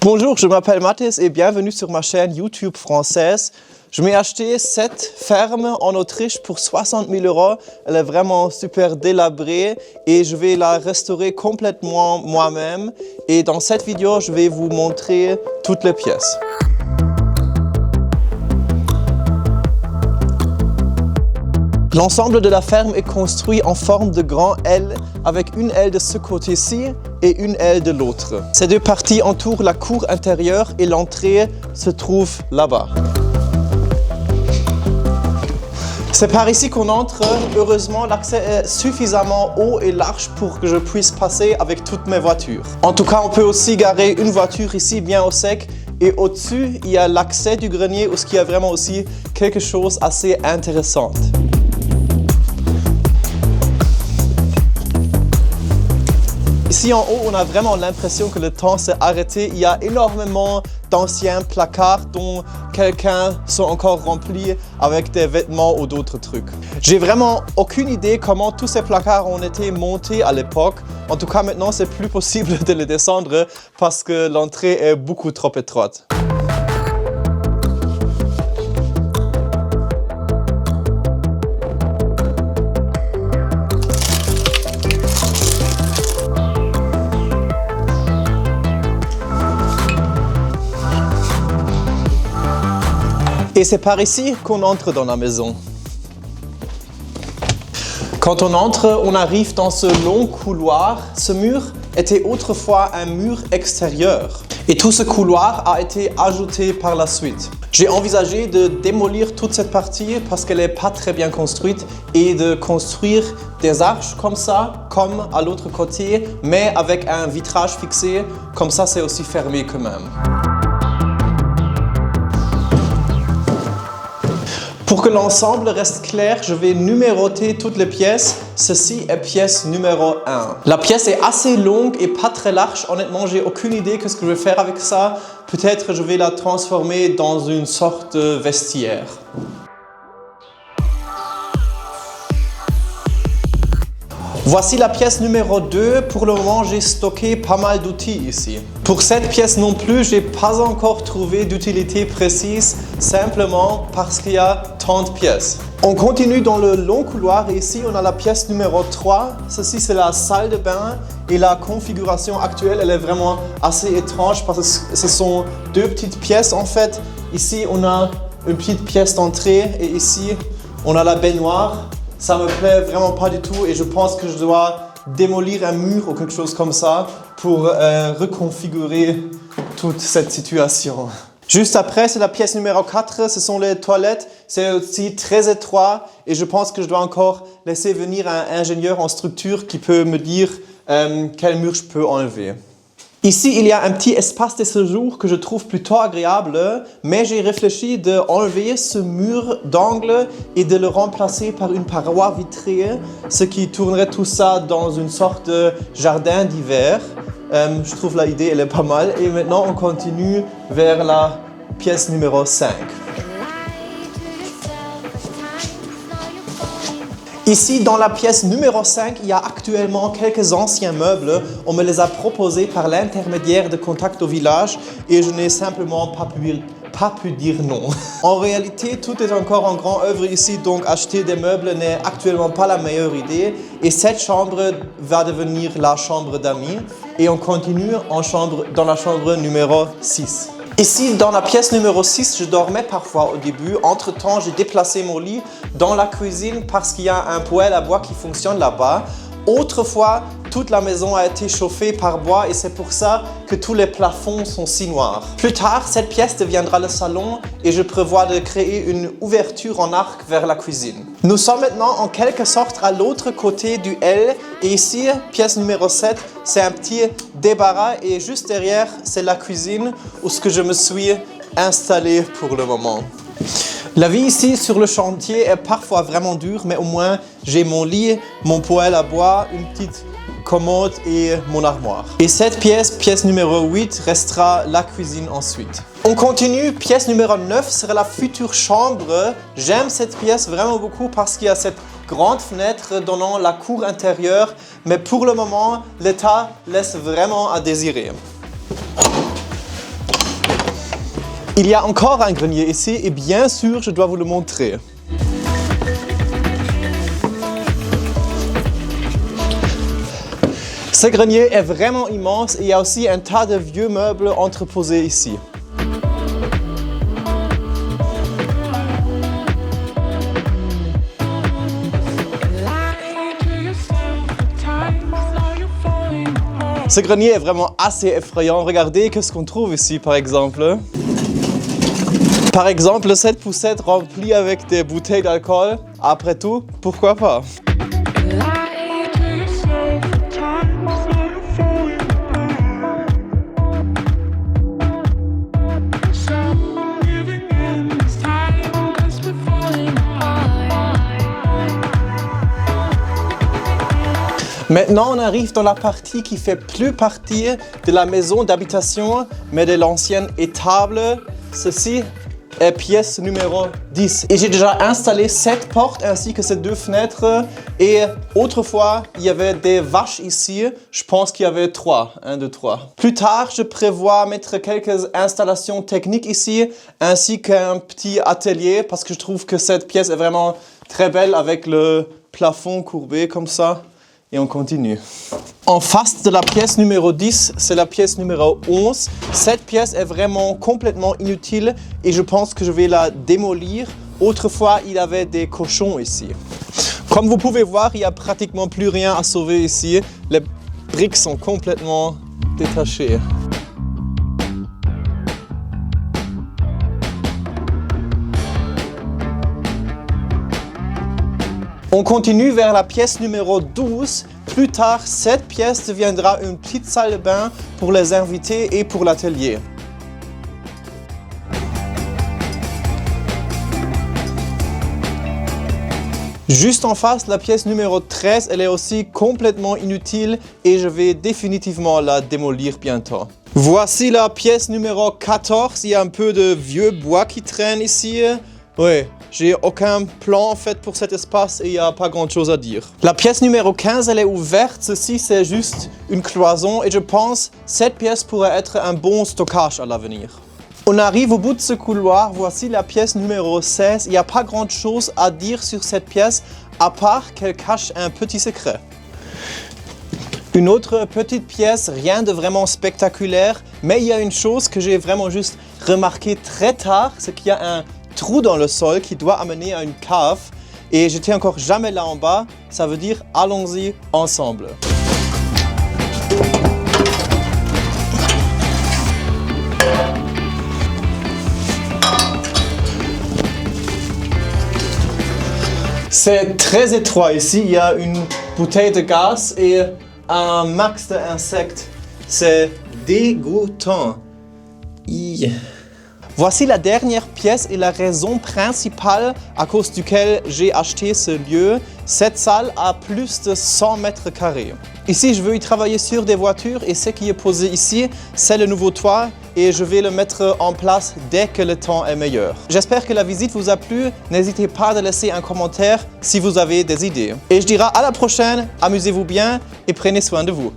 Bonjour, je m'appelle Mathis et bienvenue sur ma chaîne YouTube française. Je m'ai acheté cette ferme en Autriche pour 60 000 €. Elle est vraiment super délabrée et je vais la restaurer complètement moi-même. Et dans cette vidéo, je vais vous montrer toutes les pièces. L'ensemble de la ferme est construit en forme de grand L avec une aile de ce côté-ci et une aile de l'autre. Ces deux parties entourent la cour intérieure et l'entrée se trouve là-bas. C'est par ici qu'on entre. Heureusement, l'accès est suffisamment haut et large pour que je puisse passer avec toutes mes voitures. En tout cas, on peut aussi garer une voiture ici bien au sec. Et au-dessus, il y a l'accès du grenier où il y a vraiment aussi quelque chose d'assez intéressant. Ici en haut, on a vraiment l'impression que le temps s'est arrêté. Il y a énormément d'anciens placards dont quelqu'un sont encore remplis avec des vêtements ou d'autres trucs. J'ai vraiment aucune idée comment tous ces placards ont été montés à l'époque. En tout cas, maintenant, c'est plus possible de les descendre parce que l'entrée est beaucoup trop étroite. Et c'est par ici qu'on entre dans la maison. Quand on entre, on arrive dans ce long couloir. Ce mur était autrefois un mur extérieur. Et tout ce couloir a été ajouté par la suite. J'ai envisagé de démolir toute cette partie parce qu'elle n'est pas très bien construite et de construire des arches comme ça, comme à l'autre côté, mais avec un vitrage fixé. Comme ça, c'est aussi fermé quand même. Pour que l'ensemble reste clair, je vais numéroter toutes les pièces. Ceci est pièce numéro 1. La pièce est assez longue et pas très large. Honnêtement, j'ai aucune idée de ce que je vais faire avec ça. Peut-être je vais la transformer dans une sorte de vestiaire. Voici la pièce numéro 2. Pour le moment, j'ai stocké pas mal d'outils ici. Pour cette pièce non plus, je n'ai pas encore trouvé d'utilité précise, simplement parce qu'il y a tant de pièces. On continue dans le long couloir et ici, on a la pièce numéro 3. Ceci, c'est la salle de bain et la configuration actuelle, elle est vraiment assez étrange parce que ce sont deux petites pièces en fait. Ici, on a une petite pièce d'entrée et ici, on a la baignoire. Ça me plaît vraiment pas du tout et je pense que je dois démolir un mur ou quelque chose comme ça pour reconfigurer toute cette situation. Juste après, c'est la pièce numéro 4, ce sont les toilettes. C'est aussi très étroit et je pense que je dois encore laisser venir un ingénieur en structure qui peut me dire quel mur je peux enlever. Ici, il y a un petit espace de séjour que je trouve plutôt agréable, mais j'ai réfléchi d'enlever ce mur d'angle et de le remplacer par une paroi vitrée, ce qui tournerait tout ça dans une sorte de jardin d'hiver. Je trouve l'idée, elle est pas mal. Et maintenant, on continue vers la pièce numéro 5. Ici, dans la pièce numéro 5, il y a actuellement quelques anciens meubles. On me les a proposés par l'intermédiaire de Contact au village et je n'ai simplement pas pu dire non. En réalité, tout est encore en grand œuvre ici, donc acheter des meubles n'est actuellement pas la meilleure idée. Et cette chambre va devenir la chambre d'amis. Et on continue dans la chambre numéro 6. Ici, dans la pièce numéro 6, je dormais parfois au début. Entre-temps, j'ai déplacé mon lit dans la cuisine parce qu'il y a un poêle à bois qui fonctionne là-bas. Autrefois, toute la maison a été chauffée par bois et c'est pour ça que tous les plafonds sont si noirs. Plus tard, cette pièce deviendra le salon et je prévois de créer une ouverture en arc vers la cuisine. Nous sommes maintenant en quelque sorte à l'autre côté du L et ici, pièce numéro 7, c'est un petit débarras et juste derrière, c'est la cuisine où je me suis installé pour le moment. La vie ici sur le chantier est parfois vraiment dure, mais au moins j'ai mon lit, mon poêle à bois, une petite commode et mon armoire. Et cette pièce, pièce numéro 8, restera la cuisine ensuite. On continue, pièce numéro 9 sera la future chambre. J'aime cette pièce vraiment beaucoup parce qu'il y a cette grande fenêtre donnant la cour intérieure, mais pour le moment, l'état laisse vraiment à désirer. Il y a encore un grenier ici et bien sûr, je dois vous le montrer. Ce grenier est vraiment immense et il y a aussi un tas de vieux meubles entreposés ici. Ce grenier est vraiment assez effrayant. Regardez ce qu'on trouve ici par exemple. Par exemple, cette poussette remplie avec des bouteilles d'alcool. Après tout, pourquoi pas? Maintenant, on arrive dans la partie qui fait plus partie de la maison d'habitation, mais de l'ancienne étable. Ceci est pièce numéro 10. Et j'ai déjà installé cette porte ainsi que ces deux fenêtres. Et autrefois, il y avait des vaches ici. Je pense qu'il y avait 3. 1, 2, 3. Plus tard, je prévois mettre quelques installations techniques ici, ainsi qu'un petit atelier, parce que je trouve que cette pièce est vraiment très belle avec le plafond courbé comme ça. Et on continue. En face de la pièce numéro 10, c'est la pièce numéro 11. Cette pièce est vraiment complètement inutile et je pense que je vais la démolir. Autrefois, il y avait des cochons ici. Comme vous pouvez voir, il n'y a pratiquement plus rien à sauver ici. Les briques sont complètement détachées. On continue vers la pièce numéro 12. Plus tard, cette pièce deviendra une petite salle de bain pour les invités et pour l'atelier. Juste en face, la pièce numéro 13, elle est aussi complètement inutile et je vais définitivement la démolir bientôt. Voici la pièce numéro 14. Il y a un peu de vieux bois qui traîne ici. Ouais. J'ai aucun plan en fait pour cet espace et il n'y a pas grand chose à dire. La pièce numéro 15, elle est ouverte. Ceci, c'est juste une cloison et je pense que cette pièce pourrait être un bon stockage à l'avenir. On arrive au bout de ce couloir. Voici la pièce numéro 16. Il n'y a pas grand chose à dire sur cette pièce à part qu'elle cache un petit secret. Une autre petite pièce, rien de vraiment spectaculaire, mais il y a une chose que j'ai vraiment juste remarqué très tard, c'est qu'il y a un trou dans le sol qui doit amener à une cave et j'étais encore jamais là en bas, ça veut dire allons-y ensemble. C'est très étroit ici, il y a une bouteille de gaz et un max d'insectes. C'est dégoûtant. Voici la dernière pièce et la raison principale à cause duquel j'ai acheté ce lieu. Cette salle a plus de 100 mètres carrés. Ici, je veux y travailler sur des voitures et ce qui est posé ici, c'est le nouveau toit et je vais le mettre en place dès que le temps est meilleur. J'espère que la visite vous a plu. N'hésitez pas à laisser un commentaire si vous avez des idées. Et je dirai à la prochaine, amusez-vous bien et prenez soin de vous.